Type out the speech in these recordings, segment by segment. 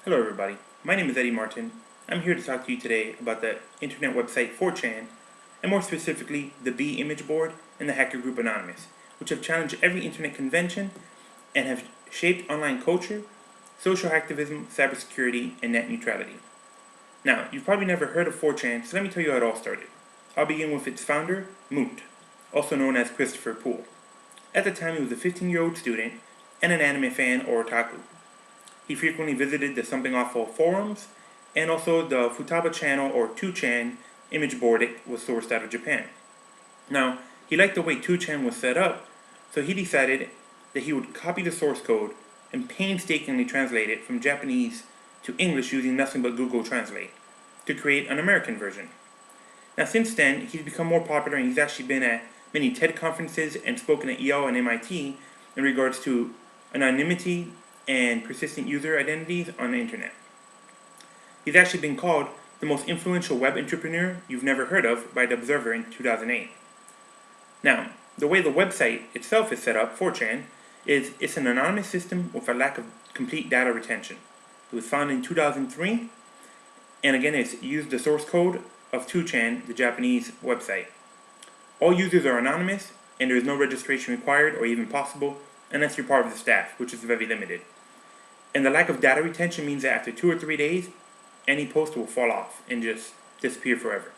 Hello everybody, my name is Eddie Martin. I'm here to talk to you today about the internet website 4chan, and more specifically the B image board and the hacker group Anonymous, which have challenged every internet convention and have shaped online culture, social activism, cybersecurity, and net neutrality. Now, you've probably never heard of 4chan, so let me tell you how it all started. I'll begin with its founder, Moot, also known as Christopher Poole. At the time, he was a 15-year-old student and an anime fan or otaku. He frequently visited the Something Awful forums and also the Futaba channel or 2chan image board that was sourced out of Japan. Now, he liked the way 2chan was set up, so he decided that he would copy the source code and painstakingly translate it from Japanese to English using nothing but Google Translate to create an American version. Now, since then, he's become more popular and he's actually been at many TED conferences and spoken at Yale and MIT in regards to anonymity and persistent user identities on the internet. He's actually been called the most influential web entrepreneur you've never heard of by The Observer in 2008. Now, the way the website itself is set up, 4chan, is it's an anonymous system with a lack of complete data retention. It was founded in 2003, and again it's used the source code of 2chan, the Japanese website. All users are anonymous, and there is no registration required or even possible unless you're part of the staff, which is very limited. And the lack of data retention means that after 2 or 3 days, any post will fall off and just disappear forever.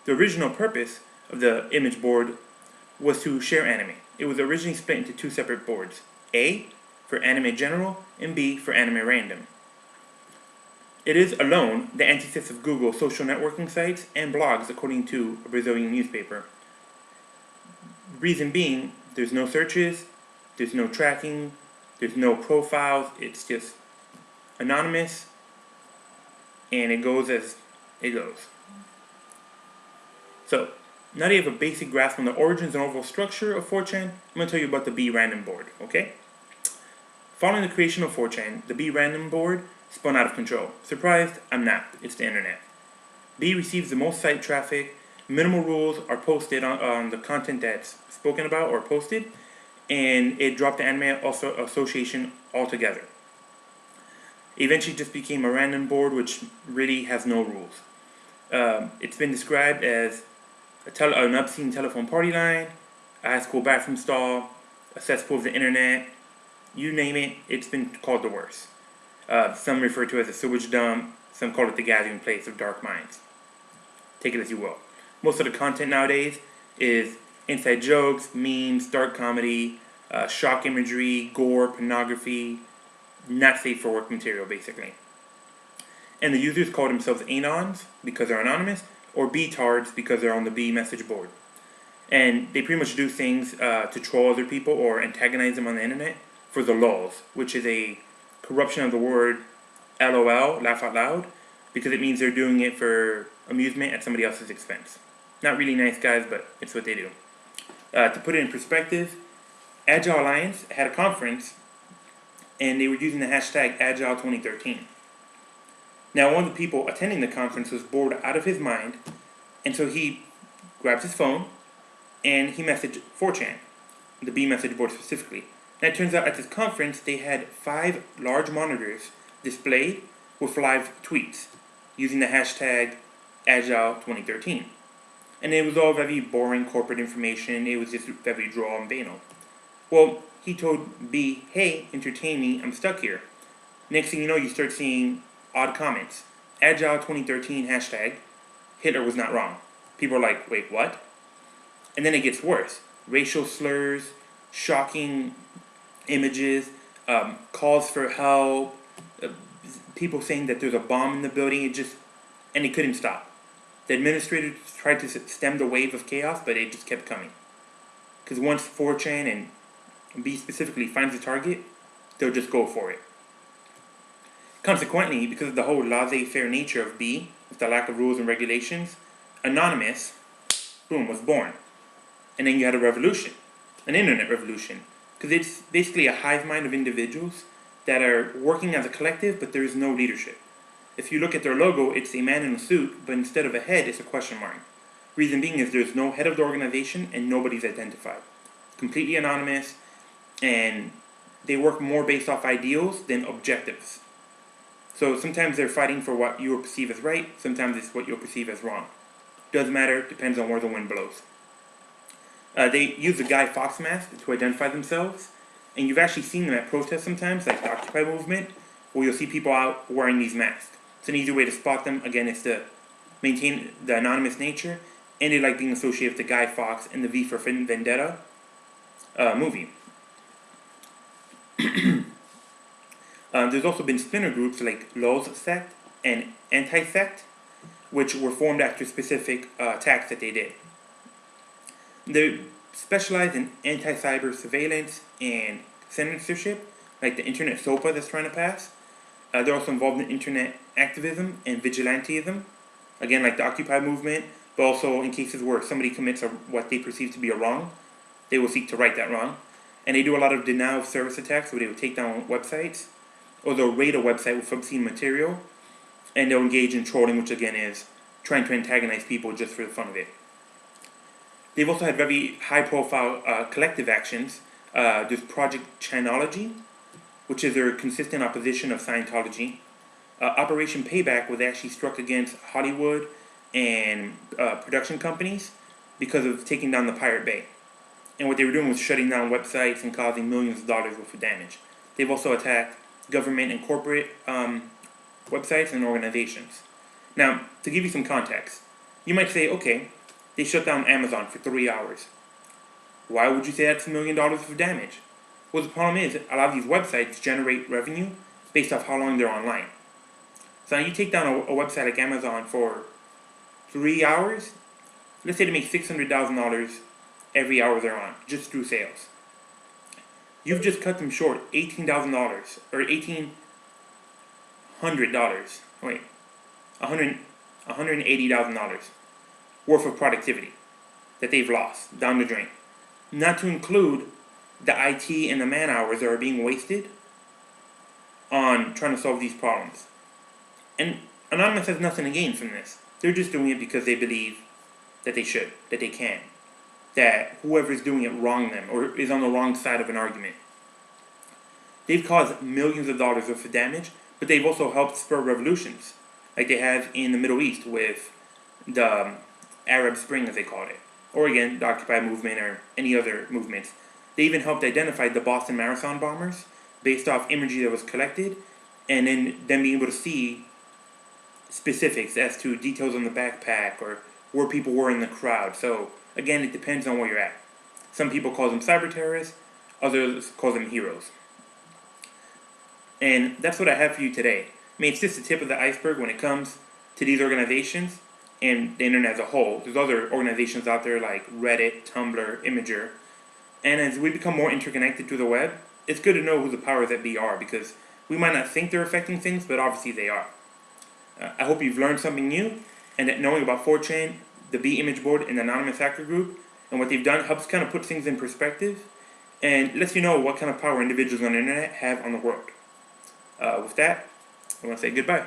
The original purpose of the image board was to share anime. It was originally split into 2 separate boards, A for anime general and B for anime random. It is alone the antithesis of Google social networking sites and blogs, according to a Brazilian newspaper. Reason being, there's no searches, there's no tracking, there's no profiles, it's just anonymous, and it goes as it goes. So, now that you have a basic grasp on the origins and overall structure of 4chan, I'm going to tell you about the B random board, okay? Following the creation of 4chan, the B random board spun out of control. Surprised? I'm not. It's the internet. B receives the most site traffic, minimal rules are posted on the content that's spoken about or posted, and it dropped the Anime Association altogether. It eventually just became a random board which really has no rules. It's been described as an obscene telephone party line, a high school bathroom stall, a cesspool of the internet, you name it, it's been called the worst. Some refer to it as a sewage dump, some call it the gathering place of dark minds. Take it as you will. Most of the content nowadays is inside jokes, memes, dark comedy, shock imagery, gore, pornography, not safe for work material basically. And the users call themselves Anons because they're anonymous, or B-tards because they're on the B message board. And they pretty much do things to troll other people or antagonize them on the internet for the lulz, which is a corruption of the word LOL, laugh out loud, because it means they're doing it for amusement at somebody else's expense. Not really nice guys, but it's what they do. To put it in perspective, Agile Alliance had a conference and they were using the hashtag Agile2013. Now, one of the people attending the conference was bored out of his mind, and so he grabs his phone and he messaged 4chan, the B message board specifically. And it turns out at this conference they had 5 large monitors displayed with live tweets using the hashtag Agile2013. And it was all very boring corporate information, it was just very draw and banal. Well, he told B, hey, entertain me, I'm stuck here. Next thing you know, you start seeing odd comments. Agile2013 hashtag, Hitler was not wrong. People are like, wait, what? And then it gets worse. Racial slurs, shocking images, calls for help, people saying that there's a bomb in the building, and it couldn't stop. The administrators tried to stem the wave of chaos, but it just kept coming. Because once 4chan and B specifically finds a target, they'll just go for it. Consequently, because of the whole laissez-faire nature of B, with the lack of rules and regulations, Anonymous, boom, was born. And then you had a revolution, an internet revolution. Because it's basically a hive mind of individuals that are working as a collective, but there is no leadership. If you look at their logo, it's a man in a suit, but instead of a head, it's a question mark. Reason being is there's no head of the organization and nobody's identified. Completely anonymous, and they work more based off ideals than objectives. So sometimes they're fighting for what you perceive as right, sometimes it's what you'll perceive as wrong. Doesn't matter, depends on where the wind blows. They use the Guy Fawkes mask to identify themselves, and you've actually seen them at protests sometimes, like the Occupy movement, where you'll see people out wearing these masks. It's an easy way to spot them. Again, it's to maintain the anonymous nature, and they like being associated with the Guy Fawkes and the V for Vendetta movie. There's also been splinter groups like Law's Sect and Anti-Sect, which were formed after specific attacks that they did. They specialize in anti-cyber surveillance and censorship, like the internet SOPA that's trying to pass. They're also involved in internet activism and vigilantism, again like the Occupy movement, but also in cases where somebody commits what they perceive to be a wrong, they will seek to right that wrong. And they do a lot of denial of service attacks where they will take down websites, or they'll raid a website with obscene material, and they'll engage in trolling, which again is trying to antagonize people just for the fun of it. They've also had very high-profile collective actions. There's Project Chanology, which is their consistent opposition of Scientology. Operation Payback was actually struck against Hollywood and production companies because of taking down the Pirate Bay. And what they were doing was shutting down websites and causing millions of dollars worth of damage. They've also attacked government and corporate websites and organizations. Now, to give you some context, you might say, okay, they shut down Amazon for 3 hours. Why would you say that's $1 million worth of damage? Well, the problem is, a lot of these websites generate revenue based off how long they're online. So now you take down a website like Amazon for 3 hours, let's say they make $600,000 every hour they're on, just through sales. You've just cut them short $18,000, or $1,800, wait, $180,000 worth of productivity that they've lost down the drain. Not to include the IT and the man hours that are being wasted on trying to solve these problems. And Anonymous has nothing to gain from this. They're just doing it because they believe that they should, that they can, that whoever's doing it wronged them or is on the wrong side of an argument. They've caused millions of dollars worth of damage, but they've also helped spur revolutions, like they have in the Middle East with the Arab Spring, as they called it, or again, the Occupy movement or any other movements. They even helped identify the Boston Marathon bombers based off imagery that was collected, and then them being able to see specifics as to details on the backpack or where people were in the crowd. So again, it depends on where you're at. Some people call them cyber terrorists, others call them heroes. And that's what I have for you today. I mean, it's just the tip of the iceberg when it comes to these organizations and the internet as a whole. There's other organizations out there like Reddit, Tumblr, Imgur. And as we become more interconnected through the web, it's good to know who the powers that be are, because we might not think they're affecting things, but obviously they are. I hope you've learned something new, and that knowing about 4chan, the B image board, and the Anonymous Hacker Group, and what they've done helps kind of put things in perspective, and lets you know what kind of power individuals on the internet have on the world. With that, I want to say goodbye.